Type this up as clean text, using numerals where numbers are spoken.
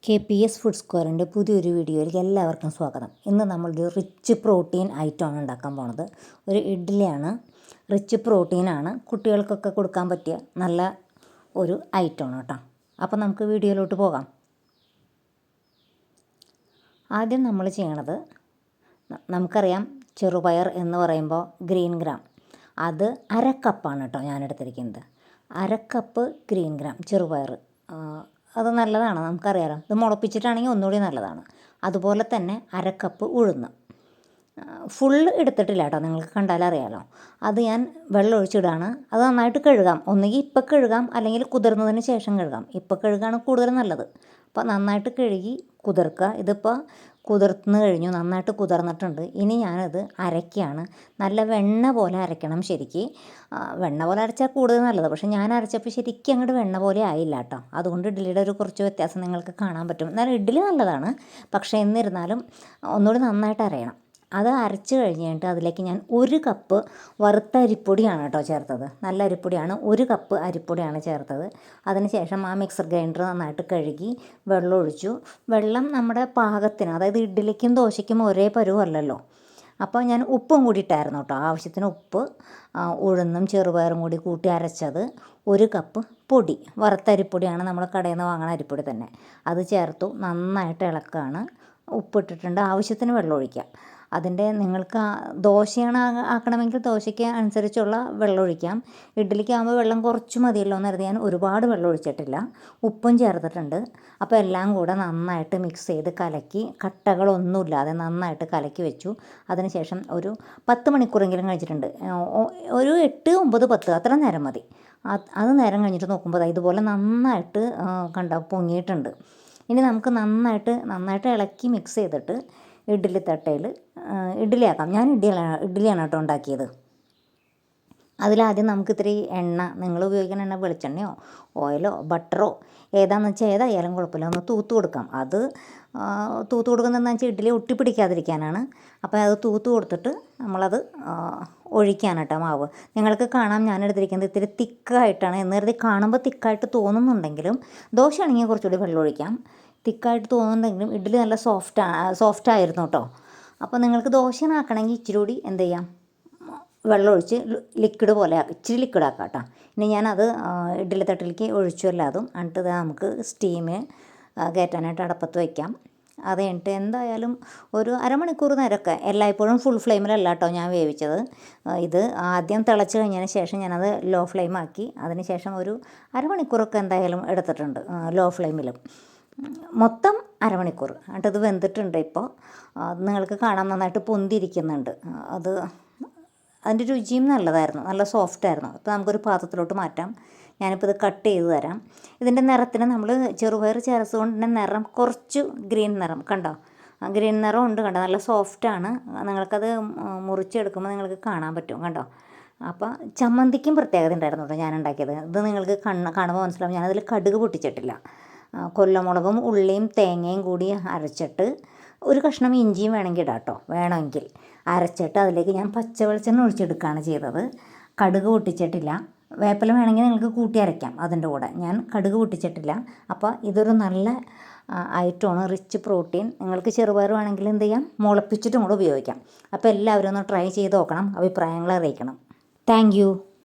KPS food സ്ക്വയറിൻ്റെ പുതിയൊരു വീഡിയോയിലേക്ക് എല്ലാവർക്കും സ്വാഗതം. ഇന്ന് നമ്മളൊരു റിച്ച് പ്രോട്ടീൻ ഐറ്റമാണ് ഉണ്ടാക്കാൻ പോണത്. ഒരു ഇഡ്ഡലിയാണ്, റിച്ച് പ്രോട്ടീനാണ്, കുട്ടികൾക്കൊക്കെ കൊടുക്കാൻ പറ്റിയ നല്ല ഒരു ഐറ്റമാണ് കേട്ടോ. അപ്പോൾ നമുക്ക് വീഡിയോയിലോട്ട് പോകാം. ആദ്യം നമ്മൾ ചെയ്യണത്, നമുക്കറിയാം ചെറുപയർ എന്ന് പറയുമ്പോൾ ഗ്രീൻ ഗ്രാം, അത് അരക്കപ്പാണ് കേട്ടോ ഞാനെടുത്തിരിക്കുന്നത്. അരക്കപ്പ് ഗ്രീൻ ഗ്രാം ചെറുപയർ, അത് നല്ലതാണ്, നമുക്കറിയാലോ. ഇത് മുളപ്പിച്ചിട്ടാണെങ്കിൽ ഒന്നുകൂടി നല്ലതാണ്. അതുപോലെ തന്നെ അരക്കപ്പ് ഉഴുന്ന്, ഫുള്ള് എടുത്തിട്ടില്ല കേട്ടോ, നിങ്ങൾക്ക് കണ്ടാലറിയാലോ. അത് ഞാൻ വെള്ളം ഒഴിച്ചിടാണ്. അത് നന്നായിട്ട് കഴുകാം, ഒന്നുകിൽ ഇപ്പം കഴുകാം അല്ലെങ്കിൽ കുതിർന്നതിന് ശേഷം കഴുകാം. ഇപ്പം കഴുകാണ് കൂടുതൽ നല്ലത്. അപ്പോൾ നന്നായിട്ട് കഴുകി കുതിർക്കുക. ഇതിപ്പോൾ കുതിർന്ന് കഴിഞ്ഞു, നന്നായിട്ട് കുതിർന്നിട്ടുണ്ട്. ഇനി ഞാനത് അരയ്ക്കുകയാണ്. നല്ല വെണ്ണ പോലെ അരയ്ക്കണം ശരിക്ക്. വെണ്ണ പോലെ അരച്ചാൽ കൂടുതൽ നല്ലത്. പക്ഷേ ഞാൻ അരച്ചപ്പോൾ ശരിക്കും അങ്ങോട്ട് വെണ്ണ പോലെ ആയില്ല കേട്ടോ. അതുകൊണ്ട് ഇഡ്ഡലിയുടെ ഒരു കുറച്ച് വ്യത്യാസം നിങ്ങൾക്ക് കാണാൻ പറ്റും. എന്നാലും ഇഡ്ഡലി നല്ലതാണ്, പക്ഷേ എന്നിരുന്നാലും ഒന്നുകൂടി നന്നായിട്ട് അരയണം. അത് അരച്ച് കഴിഞ്ഞിട്ട് അതിലേക്ക് ഞാൻ 1 കപ്പ് വറുത്ത അരിപ്പൊടിയാണ് കേട്ടോ ചേർത്തത്. നല്ല അരിപ്പൊടിയാണ്, 1 കപ്പ് അരിപ്പൊടിയാണ് ചേർത്തത്. അതിന് ശേഷം ആ മിക്സർ ഗ്രൈൻഡർ നന്നായിട്ട് കഴുകി വെള്ളം ഒഴിച്ചു. വെള്ളം നമ്മുടെ പാകത്തിന്, അതായത് ഇഡ്ഡലിക്കും ദോശയ്ക്കും ഒരേ പരുവല്ലല്ലോ. അപ്പോൾ ഞാൻ ഉപ്പും കൂടി ഇട്ടായിരുന്നു കേട്ടോ, ആവശ്യത്തിന് ഉപ്പ്. ഉഴുന്നും ചെറുപയറും കൂടി കൂട്ടി അരച്ചത്, 1 കപ്പ് പൊടി, വറുത്തരിപ്പൊടിയാണ്, നമ്മൾ കടയിൽ നിന്ന് വാങ്ങുന്ന അരിപ്പൊടി തന്നെ. അത് ചേർത്തു, നന്നായിട്ട് ഇളക്കുകയാണ്. ഉപ്പിട്ടിട്ടുണ്ട്, ആവശ്യത്തിന് വെള്ളം ഒഴിക്കുക. അതിൻ്റെ നിങ്ങൾക്ക് ദോശയാണ് ആക്കണമെങ്കിൽ ദോശയ്ക്ക് അനുസരിച്ചുള്ള വെള്ളം ഒഴിക്കാം. ഇഡ്ഡലിക്കാകുമ്പോൾ വെള്ളം കുറച്ച് മതിയല്ലോ എന്ന് കരുതി ഞാൻ ഒരുപാട് വെള്ളം ഒഴിച്ചിട്ടില്ല. ഉപ്പും ചേർത്തിട്ടുണ്ട്. അപ്പോൾ എല്ലാം കൂടെ നന്നായിട്ട് മിക്സ് ചെയ്ത് കലക്കി, കട്ടകളൊന്നുമില്ലാതെ നന്നായിട്ട് കലക്കി വെച്ചു. അതിനുശേഷം ഒരു 10 മണിക്കൂറെങ്കിലും കഴിച്ചിട്ടുണ്ട്. ഒരു 8, 9, 10 അത്ര നേരം മതി. അത് നേരം കഴിഞ്ഞിട്ട് നോക്കുമ്പോൾ ഇതുപോലെ നന്നായിട്ട് പൊങ്ങിയിട്ടുണ്ട്. ഇനി നമുക്ക് നന്നായിട്ട് ഇളക്കി മിക്സ് ചെയ്തിട്ട് ഇഡ്ഡലി തട്ടയിൽ ഇഡ്ഡലിയാക്കാം. ഞാൻ ഇഡ്ഡലിയാണ് കേട്ടോ ഉണ്ടാക്കിയത്. അതിലാദ്യം നമുക്ക് ഇത്തിരി എണ്ണ, നിങ്ങൾ ഉപയോഗിക്കുന്ന എണ്ണ വെളിച്ചെണ്ണയോ ഓയിലോ ബട്ടറോ ഏതാണെന്ന് വെച്ചാൽ ഏതായാലും കുഴപ്പമില്ല, ഒന്ന് തൂത്ത് കൊടുക്കാം. അത് തൂത്ത് കൊടുക്കുന്നതെന്ന് വെച്ചാൽ ഇഡ്ഡലി ഒട്ടിപ്പിടിക്കാതിരിക്കാനാണ്. അപ്പോൾ അത് തൂത്ത് കൊടുത്തിട്ട് നമ്മളത് ഒഴിക്കാനാട്ടോ മാവ്. നിങ്ങൾക്ക് കാണാം ഞാൻ എടുത്തിരിക്കുന്നത് ഇത്തിരി തിക്കായിട്ടാണ്. എന്ന് കരുതി കാണുമ്പോൾ തിക്കായിട്ട് തോന്നുന്നുണ്ടെങ്കിലും, ദോശയാണെങ്കിൽ കുറച്ചുകൂടി വെള്ളം ഒഴിക്കാം. തിക്കായിട്ട് തോന്നുന്നുണ്ടെങ്കിലും ഇഡ്ഡലി നല്ല സോഫ്റ്റായിരുന്നു കേട്ടോ. അപ്പോൾ നിങ്ങൾക്ക് ദോശയാക്കണമെങ്കിൽ ഇച്ചിരി കൂടി എന്ത് ചെയ്യാം, വെള്ളം ഒഴിച്ച് ലിക്വിഡ് പോലെ ഇച്ചിരി ലിക്വിഡ് ആക്കാം കേട്ടോ. ഇനി ഞാനത് ഇഡ്ഡലി തട്ടിലേക്ക് ഒഴിച്ചു എല്ലാതും. എന്നിട്ട് നമുക്ക് സ്റ്റീമിന് കയറ്റാനായിട്ട് അടപ്പത്ത് വയ്ക്കാം. അത് കഴിഞ്ഞിട്ട് എന്തായാലും ഒരു അരമണിക്കൂർ നേരമൊക്കെ, എല്ലായ്പ്പോഴും ഫുൾ ഫ്ലെയിമിലല്ല കേട്ടോ ഞാൻ വേവിച്ചത്. ഇത് ആദ്യം തിളച്ച് കഴിഞ്ഞതിന് ശേഷം ഞാനത് ലോ ഫ്ലെയിമാക്കി. അതിന് ശേഷം ഒരു അരമണിക്കൂറൊക്കെ എന്തായാലും എടുത്തിട്ടുണ്ട് ലോ ഫ്ലെയിമിലും. മൊത്തം അരമണിക്കൂർ. എന്നിട്ടത് വെന്തിട്ടുണ്ട്. ഇപ്പോൾ നിങ്ങൾക്ക് കാണാൻ നന്നായിട്ട് പൊന്തിരിക്കുന്നുണ്ട്. അതിൻ്റെ രുചിയും നല്ലതായിരുന്നു, നല്ല സോഫ്റ്റായിരുന്നു. അപ്പോൾ നമുക്കൊരു പാത്രത്തിലോട്ട് മാറ്റാം. ഞാനിപ്പോൾ ഇത് കട്ട് ചെയ്ത് തരാം. ഇതിൻ്റെ നിറത്തിന് നമ്മൾ ചെറുപയർ ചേർത്തുകൊണ്ട് തന്നെ നിറം കുറച്ച് ഗ്രീൻ നിറം കണ്ടോ, ഗ്രീൻ നിറം ഉണ്ട് കണ്ടോ, നല്ല സോഫ്റ്റാണ്. നിങ്ങൾക്കത് മുറിച്ചെടുക്കുമ്പോൾ നിങ്ങൾക്ക് കാണാൻ പറ്റും കണ്ടോ. അപ്പോൾ ചമ്മന്തിക്കും പ്രത്യേകത ഉണ്ടായിരുന്നു കേട്ടോ ഞാൻ ഉണ്ടാക്കിയത്. ഇത് നിങ്ങൾക്ക് കാണുമ്പോൾ മനസ്സിലാവും, ഞാനതിൽ കടുക് പൊട്ടിച്ചിട്ടില്ല. കൊല്ലമുളകും ഉള്ളിയും തേങ്ങയും കൂടി അരച്ചിട്ട്, ഒരു കഷ്ണം ഇഞ്ചിയും വേണമെങ്കിൽ ഇടാം കേട്ടോ, വേണമെങ്കിൽ അരച്ചിട്ട് അതിലേക്ക് ഞാൻ പച്ച വെളിച്ചെണ്ണ ഒഴിച്ചെടുക്കുകയാണ് ചെയ്തത്. കടുക് പൊട്ടിച്ചിട്ടില്ല. വേപ്പില വേണമെങ്കിൽ നിങ്ങൾക്ക് കൂട്ടി അരയ്ക്കാം അതിൻ്റെ കൂടെ. ഞാൻ കടുക് പൊട്ടിച്ചിട്ടില്ല. അപ്പോൾ ഇതൊരു നല്ല ഐറ്റമാണ്, റിച്ച് പ്രോട്ടീൻ. നിങ്ങൾക്ക് ചെറുപയർ വേണമെങ്കിൽ എന്ത് ചെയ്യാം, മുളപ്പിച്ചിട്ടും കൂടെ ഉപയോഗിക്കാം. അപ്പോൾ എല്ലാവരും ഒന്ന് ട്രൈ ചെയ്ത് നോക്കണം, അഭിപ്രായങ്ങൾ അറിയിക്കണം. Thank you.